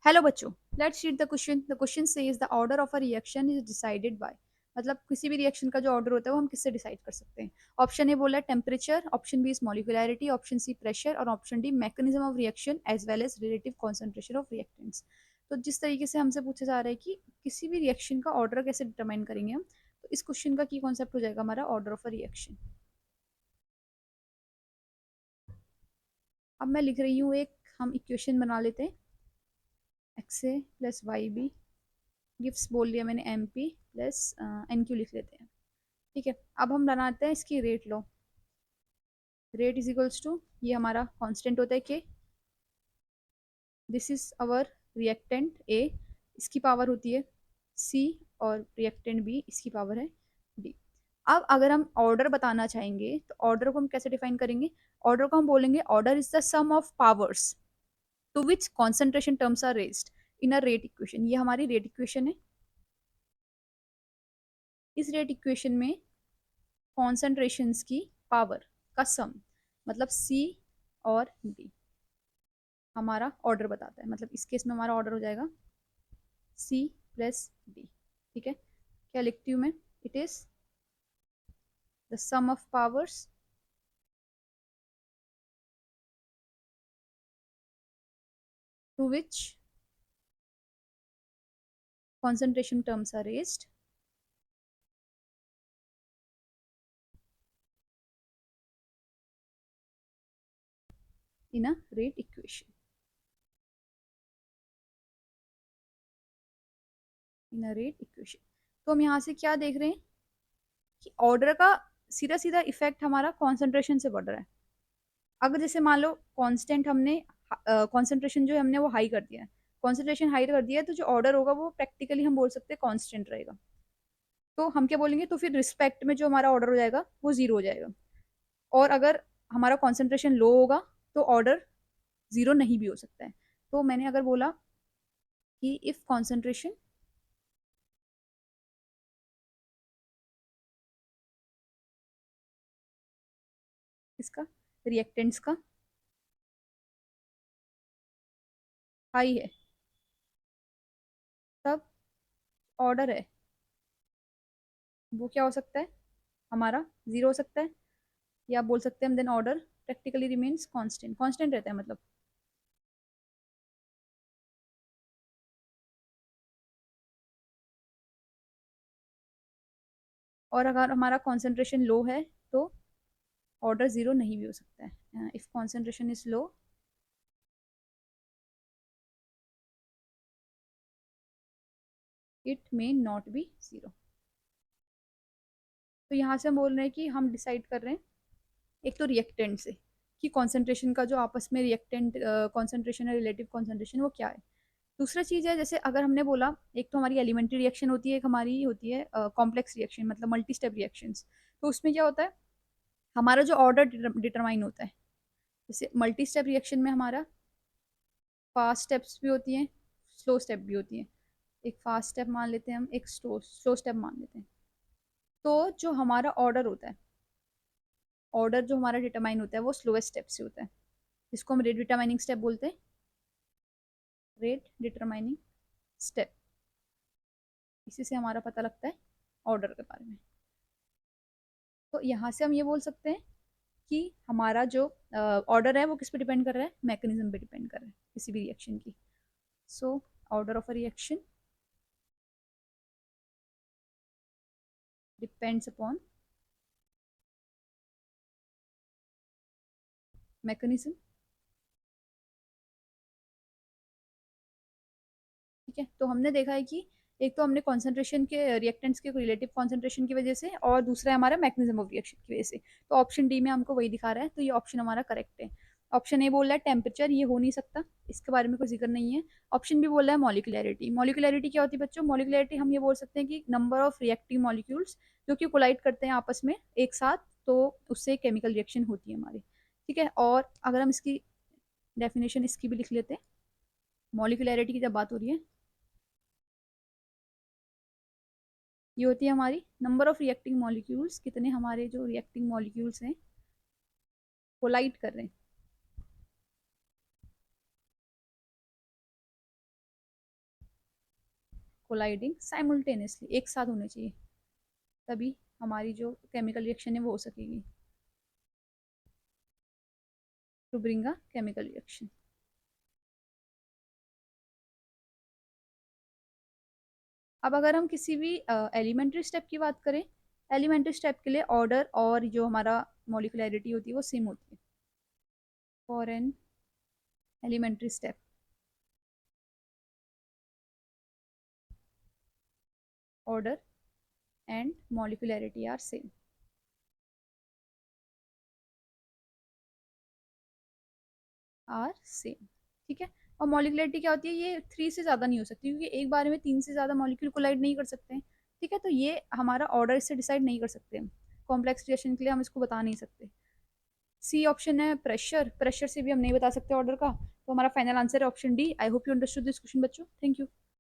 Hello बच्चों, let's read the question. The question says the order of a reaction is decided by. मतलब किसी भी reaction का जो ऑर्डर होता है वो हम किससे डिसाइड कर सकते हैं। ऑप्शन ए बोला है temperature, option B is molecularity, option C pressure और option D mechanism of reaction as well as relative concentration of reactants. तो जिस तरीके से हमसे पूछा जा रहा है कि किसी भी रिएक्शन का ऑर्डर कैसे डिटरमाइन करेंगे हम, तो इस क्वेश्चन का की कॉन्सेप्ट हो जाएगा हमारा ऑर्डर ऑफ अ रिएक्शन। अब मैं लिख रही हूँ एक, हम इक्वेशन बना लेते हैं। X A plus Y B gives बोल दिया मैंने M P plus N Q लिख लेते हैं। ठीक है, अब हम बनाते हैं इसकी rate law. Rate is equals to, ये हमारा कांस्टेंट होता है के, this is our reactant A, इसकी पावर होती है सी, और रिएक्टेंट बी इसकी पावर है डी। अब अगर हम ऑर्डर बताना चाहेंगे तो ऑर्डर को हम कैसे डिफाइन करेंगे। ऑर्डर को हम बोलेंगे order is the sum of powers to which concentration terms are raised in a rate equation. ये हमारी रेट इक्वेशन है। इस रेट इक्वेशन में कॉन्सेंट्रेशंस की पावर का सम, मतलब सी और डी, हमारा ऑर्डर बताता है। मतलब इस केस में हमारा ऑर्डर हो जाएगा सी प्लस डी। ठीक है, क्या लिखती हूँ मैं, it is the sum of powers to which concentration terms are raised in a rate equation। In a rate equation, तो हम यहाँ से क्या देख रहे हैं कि ऑर्डर का सीधा सीधा इफेक्ट हमारा कॉन्सेंट्रेशन से बढ़ रहा है। अगर जैसे मान लो कांस्टेंट हमने कॉन्सेंट्रेशन जो है हमने वो हाई कर दिया है, कॉन्सेंट्रेशन हाई कर दिया है, तो जो ऑर्डर होगा वो प्रैक्टिकली हम बोल सकते हैं कांस्टेंट रहेगा। तो हम क्या बोलेंगे, तो फिर रिस्पेक्ट में जो हमारा ऑर्डर हो जाएगा वो जीरो हो जाएगा। और अगर हमारा कॉन्सेंट्रेशन लो होगा तो ऑर्डर जीरो नहीं भी हो सकता है। तो मैंने अगर बोला कि इफ कॉन्सेंट्रेशन इसका, रिएक्टेंट्स का हाई है, तब ऑर्डर है वो क्या हो सकता है, हमारा जीरो हो सकता है। या आप बोल सकते हैं हम then order practically remains constant, constant रहता है मतलब। और अगर हमारा कॉन्सेंट्रेशन लो है तो ऑर्डर जीरो नहीं भी हो सकता है। If concentration is low it may not be zero. तो यहाँ से हम बोल रहे हैं कि हम डिसाइड कर रहे हैं एक तो रिएक्टेंट से कि कॉन्सेंट्रेशन का जो आपस में रिएक्टेंट कॉन्सेंट्रेशन है, रिलेटिव कॉन्सेंट्रेशन वो क्या है। दूसरा चीज है, जैसे अगर हमने बोला एक तो हमारी एलिमेंट्री रिएक्शन होती है, एक हमारी होती है कॉम्प्लेक्स रिएक्शन, मतलब मल्टी स्टेप रिएक्शंस। तो उसमें क्या होता है, हमारा जो ऑर्डर डिटरमाइन होता है। जैसे मल्टी स्टेप रिएक्शन में हमारा फास्ट स्टेप्स भी होती हैं, स्लो स्टेप भी होती हैं। एक फास्ट स्टेप मान लेते हैं हम, एक स्लो स्लो स्टेप मान लेते हैं। तो जो हमारा ऑर्डर होता है, ऑर्डर जो हमारा डिटरमाइन होता है वो स्लोएस्ट स्टेप से होता है, जिसको हम रेट डिटरमाइनिंग स्टेप बोलते हैं। रेट डिटरमाइनिंग स्टेप, इसी से हमारा पता लगता है ऑर्डर के बारे में। तो यहाँ से हम ये बोल सकते हैं कि हमारा जो ऑर्डर है वो किस पे डिपेंड कर रहा है, मैकेनिज्म पे डिपेंड कर रहा है किसी भी रिएक्शन की। So order of a reaction depends upon mechanism. ठीक है, तो हमने देखा है कि एक तो हमने कॉन्सेंट्रेशन के रिएक्टेंट्स के रिलेटिव कॉन्सेंट्रेशन की वजह से, और दूसरा है हमारा मैकेनिज्म ऑफ रिएक्शन की वजह से। तो ऑप्शन डी में हमको वही दिखा रहा है, तो ये ऑप्शन हमारा करेक्ट है। ऑप्शन ए बोल रहा है टेम्परेचर, ये हो नहीं सकता, इसके बारे में कोई जिक्र नहीं है। ऑप्शन बी बोल रहा है मॉलिक्यूलैरिटी। मॉलिक्यूलैरिटी क्या होती है बच्चों, मॉलिक्यूलैरिटी हम ये बोल सकते हैं कि नंबर ऑफ रिएक्टिव मॉलिक्यूल्स जो कि कोलाइड करते हैं आपस में एक साथ, तो उससे केमिकल रिएक्शन होती है हमारी। ठीक है, और अगर हम इसकी डेफिनेशन इसकी भी लिख लेते हैं, मॉलिक्यूलैरिटी की जब बात हो रही है, ये होती है हमारी नंबर ऑफ रिएक्टिंग मॉलिक्यूल्स, कितने हमारे जो रिएक्टिंग मॉलिक्यूल्स हैं कोलाइड कर रहे हैं कोलाइडिंग साइमultaneously, एक साथ होने चाहिए, तभी हमारी जो केमिकल रिएक्शन है वो हो सकेगी, to bring a chemical reaction. अब अगर हम किसी भी एलिमेंट्री स्टेप की बात करें, एलिमेंट्री स्टेप के लिए ऑर्डर और जो हमारा मॉलिकुलैरिटी होती है वो सेम होती है। For an elementary step, order and molecularity are same, are same, ठीक है। और मॉलिकुलैरिटी क्या होती है, ये 3 से ज़्यादा नहीं हो सकती, क्योंकि एक बार में 3 से ज़्यादा मॉलिक्यूल कोलाइड नहीं कर सकते हैं, ठीक है। तो ये हमारा ऑर्डर इससे डिसाइड नहीं कर सकते हम, कॉम्प्लेक्स रिएक्शन के लिए हम इसको बता नहीं सकते। सी ऑप्शन है प्रेशर, प्रेशर से भी हम नहीं बता सकते ऑर्डर का, तो हमारा फाइनल आंसर है option D. I hope you understood this question बच्चों, थैंक यू।